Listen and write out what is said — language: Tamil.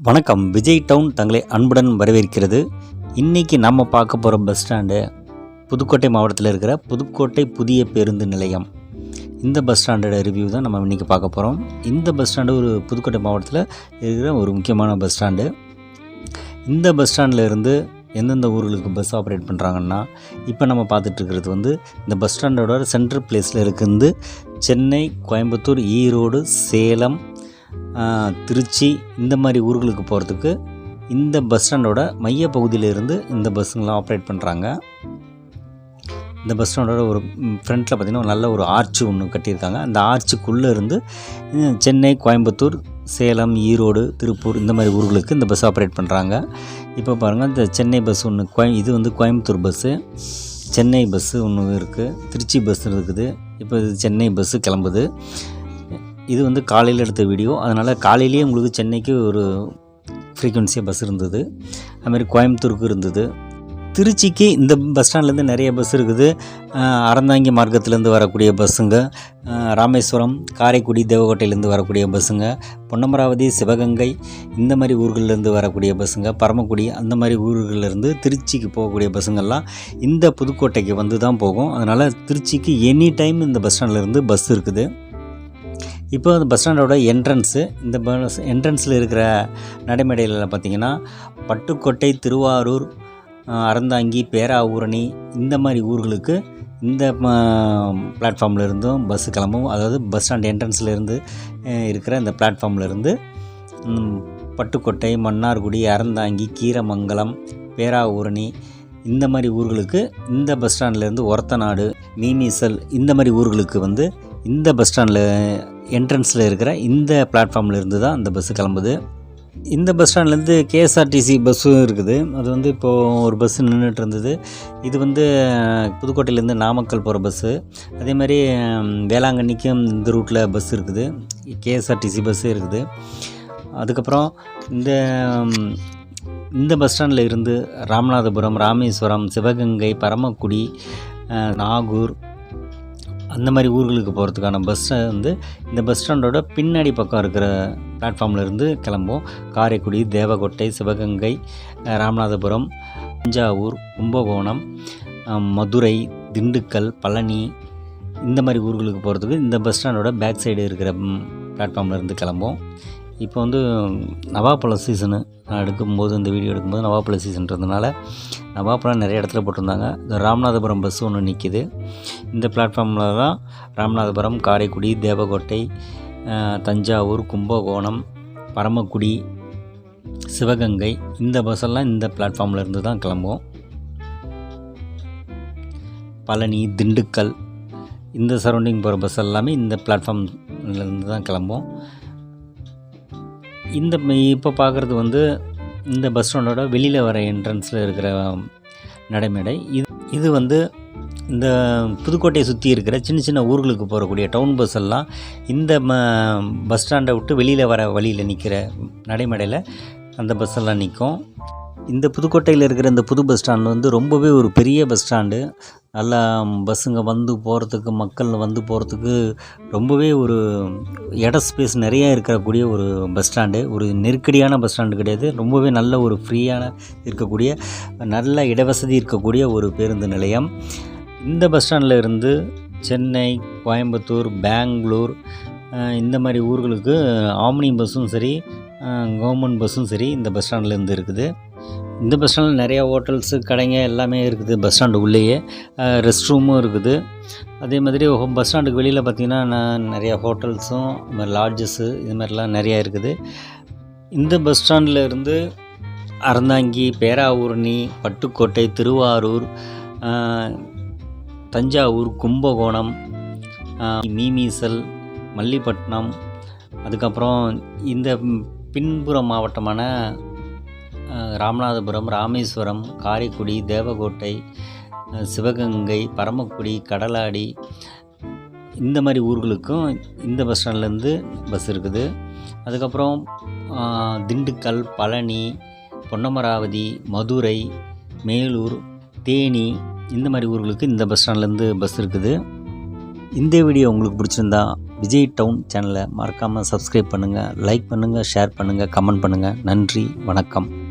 வணக்கம். விஜய் டவுன் தங்களை அன்புடன் வரவேற்கிறது. இன்றைக்கி நம்ம பார்க்க போகிற பஸ் ஸ்டாண்டு புதுக்கோட்டை மாவட்டத்தில் இருக்கிற புதுக்கோட்டை புதிய பேருந்து நிலையம். இந்த பஸ் ஸ்டாண்டோட ரிவ்யூ தான் நம்ம இன்றைக்கி பார்க்க போகிறோம். இந்த பஸ் ஸ்டாண்டு ஒரு புதுக்கோட்டை மாவட்டத்தில் இருக்கிற ஒரு முக்கியமான பஸ் ஸ்டாண்டு. இந்த பஸ் ஸ்டாண்டில் இருந்து எந்தெந்த ஊர்களுக்கு பஸ் ஆப்ரேட் பண்ணுறாங்கன்னா, இப்போ நம்ம பார்த்துட்ருக்கிறது இந்த பஸ் ஸ்டாண்டோட சென்ட்ரல் பிளேஸில் இருக்குது. சென்னை, கோயம்புத்தூர், ஈரோடு, சேலம், திருச்சி இந்த மாதிரி ஊர்களுக்கு போகிறதுக்கு இந்த பஸ் ஸ்டாண்டோட மைய பகுதியிலிருந்து இந்த பஸ்ஸுங்களாம் ஆப்ரேட் பண்ணுறாங்க. இந்த பஸ் ஸ்டாண்டோட ஒரு ஃப்ரண்ட்டில் பார்த்திங்கன்னா நல்ல ஒரு ஆர்ச்சு ஒன்று கட்டியிருக்காங்க. அந்த ஆர்ச்சுக்குள்ளே இருந்து சென்னை, கோயம்புத்தூர், சேலம், ஈரோடு, திருப்பூர் இந்த மாதிரி ஊர்களுக்கு இந்த பஸ் ஆப்ரேட் பண்ணுறாங்க. இப்போ பாருங்கள், இந்த சென்னை பஸ் ஒன்று இது கோயம்புத்தூர் பஸ்ஸு, சென்னை பஸ்ஸு ஒன்று இருக்குது, திருச்சி பஸ் இருக்குது. இப்போ இது சென்னை பஸ்ஸு கிளம்புது. இது காலையில் எடுத்த வீடியோ, அதனால் காலையிலேயே உங்களுக்கு சென்னைக்கு ஒரு ஃப்ரீக்வன்சியாக பஸ் இருந்தது. அதுமாதிரி கோயம்புத்தூருக்கு இருந்தது. திருச்சிக்கு இந்த பஸ் ஸ்டாண்ட்லேருந்து நிறைய பஸ் இருக்குது. அறந்தாங்கி மார்க்கத்துலேருந்து வரக்கூடிய பஸ்ஸுங்க, ராமேஸ்வரம், காரைக்குடி, தேவகோட்டையிலேருந்து வரக்கூடிய பஸ்ஸுங்க, பொன்னமராவதி, சிவகங்கை இந்த மாதிரி ஊர்கள்லேருந்து வரக்கூடிய பஸ்ஸுங்க, பரமக்குடி அந்த மாதிரி ஊர்கள்லேருந்து திருச்சிக்கு போகக்கூடிய பஸ்ஸுங்கள்லாம் இந்த புதுக்கோட்டைக்கு தான் போகும். அதனால் திருச்சிக்கு எனி டைம் இந்த பஸ் ஸ்டாண்ட்லேருந்து பஸ் இருக்குது. இப்போ அந்த பஸ் ஸ்டாண்டோட என்ட்ரன்ஸு, இந்த பஸ் என்ட்ரன்ஸில் இருக்கிற நடைமேடையில் பார்த்திங்கன்னா பட்டுக்கோட்டை, திருவாரூர், அறந்தாங்கி, பேராவூரணி இந்த மாதிரி ஊர்களுக்கு இந்த பிளாட்ஃபார்மில் இருந்தும் பஸ்ஸு கிளம்பும். அதாவது பஸ் ஸ்டாண்ட் என்ட்ரன்ஸ்லேருந்து இருக்கிற இந்த பிளாட்ஃபார்ம்லேருந்து பட்டுக்கோட்டை, மன்னார்குடி, அறந்தாங்கி, கீரமங்கலம், பேராவூரணி இந்த மாதிரி ஊர்களுக்கு இந்த பஸ் ஸ்டாண்ட்லேருந்து ஒரத்தநாடு, மீமிசல் இந்த மாதிரி ஊர்களுக்கு இந்த பஸ் ஸ்டாண்டில் என்ட்ரன்ஸில் இருக்கிற இந்த பிளாட்ஃபார்மில் இருந்து தான் இந்த பஸ்ஸு கிளம்புது. இந்த பஸ் ஸ்டாண்ட்லேருந்து கேஎஸ்ஆர்டிசி பஸ்ஸும் இருக்குது. அது இப்போது ஒரு பஸ்ஸு நின்றுட்டு இருந்தது. இது புதுக்கோட்டையிலேருந்து நாமக்கல் போகிற பஸ்ஸு. அதே மாதிரி வேளாங்கண்ணிக்கும் இந்த ரூட்டில் பஸ் இருக்குது, கேஎஸ்ஆர்டிசி பஸ்ஸு இருக்குது. அதுக்கப்புறம் இந்த பஸ் ஸ்டாண்டில் இருந்து ராமநாதபுரம், ராமேஸ்வரம், சிவகங்கை, பரமக்குடி, நாகூர் அந்த மாதிரி ஊர்களுக்கு போகிறதுக்கான பஸ்ஸை இந்த பஸ் ஸ்டாண்டோட பின்னாடி பக்கம் இருக்கிற பிளாட்ஃபார்மில் இருந்து கிளம்பும். காரைக்குடி, தேவகோட்டை, சிவகங்கை, ராமநாதபுரம், தஞ்சாவூர், கும்பகோணம், மதுரை, திண்டுக்கல், பழனி இந்த மாதிரி ஊர்களுக்கு போகிறதுக்கு இந்த பஸ் ஸ்டாண்டோட பேக் சைடு இருக்கிற பிளாட்ஃபார்மில் இருந்து கிளம்பும். இப்போ நவாப்பழம் சீசனு, நான் எடுக்கும்போது இந்த வீடியோ எடுக்கும்போது நவாப்பழம் சீசன்றதுனால நவாப்பழம் நிறைய இடத்துல போட்டிருந்தாங்க. இந்த ராமநாதபுரம் பஸ் ஒன்று நிற்கிது. இந்த பிளாட்ஃபார்மில் தான் ராமநாதபுரம், காரைக்குடி, தேவகோட்டை, தஞ்சாவூர், கும்பகோணம், பரமக்குடி, சிவகங்கை இந்த பஸ்ஸெல்லாம் இந்த பிளாட்ஃபார்மில் இருந்து தான் கிளம்பும். பழனி, திண்டுக்கல் இந்த சரௌண்டிங் போகிற பஸ் எல்லாமே இந்த பிளாட்ஃபார்ம்லேருந்து தான் கிளம்பும். இப்போ பார்க்குறது இந்த பஸ் ஸ்டாண்டோட வெளியில் வர என்ட்ரன்ஸில் இருக்கிற நடைமேடை. இது இந்த புதுக்கோட்டையை சுற்றி இருக்கிற சின்ன சின்ன ஊர்களுக்கு போகக்கூடிய டவுன் பஸ் எல்லாம் இந்த பஸ் ஸ்டாண்டை விட்டு வெளியில் வர வழியில் நிற்கிற நடைமேடையில் அந்த பஸ் எல்லாம் நிற்கும். இந்த புதுக்கோட்டையில் இருக்கிற இந்த புது பஸ் ஸ்டாண்டு ரொம்பவே ஒரு பெரிய பஸ் ஸ்டாண்டு. நல்லா பஸ்ஸுங்க போகிறதுக்கு, மக்கள் போகிறதுக்கு ரொம்பவே ஒரு ஸ்பேஸ் நிறையா இருக்கக்கூடிய ஒரு பஸ் ஸ்டாண்டு. ஒரு நெருக்கடியான பஸ் ஸ்டாண்டு கிடையாது. ரொம்பவே நல்ல ஒரு ஃப்ரீயான இருக்கக்கூடிய, நல்ல இடவசதி இருக்கக்கூடிய ஒரு பேருந்து நிலையம். இந்த பஸ் ஸ்டாண்டில் இருந்து சென்னை, கோயம்புத்தூர், பெங்களூர் இந்த மாதிரி ஊர்களுக்கு ஆம்னி பஸ்ஸும் சரி, கவர்மெண்ட் பஸ்ஸும் சரி இந்த பஸ் ஸ்டாண்ட்லேருந்து இருக்குது. இந்த பஸ் ஸ்டாண்டில் நிறையா ஹோட்டல்ஸு, கடைங்க எல்லாமே இருக்குது. பஸ் ஸ்டாண்டு உள்ளேயே ரெஸ்ட் ரூமும் இருக்குது. அதே மாதிரி பஸ் ஸ்டாண்டுக்கு வெளியில் பார்த்திங்கன்னா நிறையா ஹோட்டல்ஸும் லாட்ஜஸ்ஸு இது மாதிரிலாம் நிறையா இருக்குது. இந்த பஸ் ஸ்டாண்டில் இருந்து அறந்தாங்கி, பேராவூரணி, பட்டுக்கோட்டை, திருவாரூர், தஞ்சாவூர், கும்பகோணம், மீமிசல், மல்லிப்பட்டினம், அதுக்கப்புறம் இந்த பின்புற மாவட்டமான ராமநாதபுரம், ராமேஸ்வரம், காரைக்குடி, தேவகோட்டை, சிவகங்கை, பரமக்குடி, கடலாடி இந்த மாதிரி ஊர்களுக்கும் இந்த பஸ் ஸ்டாண்ட்லேருந்து பஸ் இருக்குது. அதுக்கப்புறம் திண்டுக்கல், பழனி, பொன்னமராவதி, மதுரை, மேலூர், தேனி இந்த மாதிரி ஊர்களுக்கு இந்த பஸ் ஸ்டாண்ட்லேருந்து பஸ் இருக்குது. இந்த வீடியோ உங்களுக்கு பிடிச்சிருந்தா விஜய் டவுன் சேனலை மறக்காமல் சப்ஸ்கிரைப் பண்ணுங்கள், லைக் பண்ணுங்கள், ஷேர் பண்ணுங்கள், கமெண்ட் பண்ணுங்கள். நன்றி, வணக்கம்.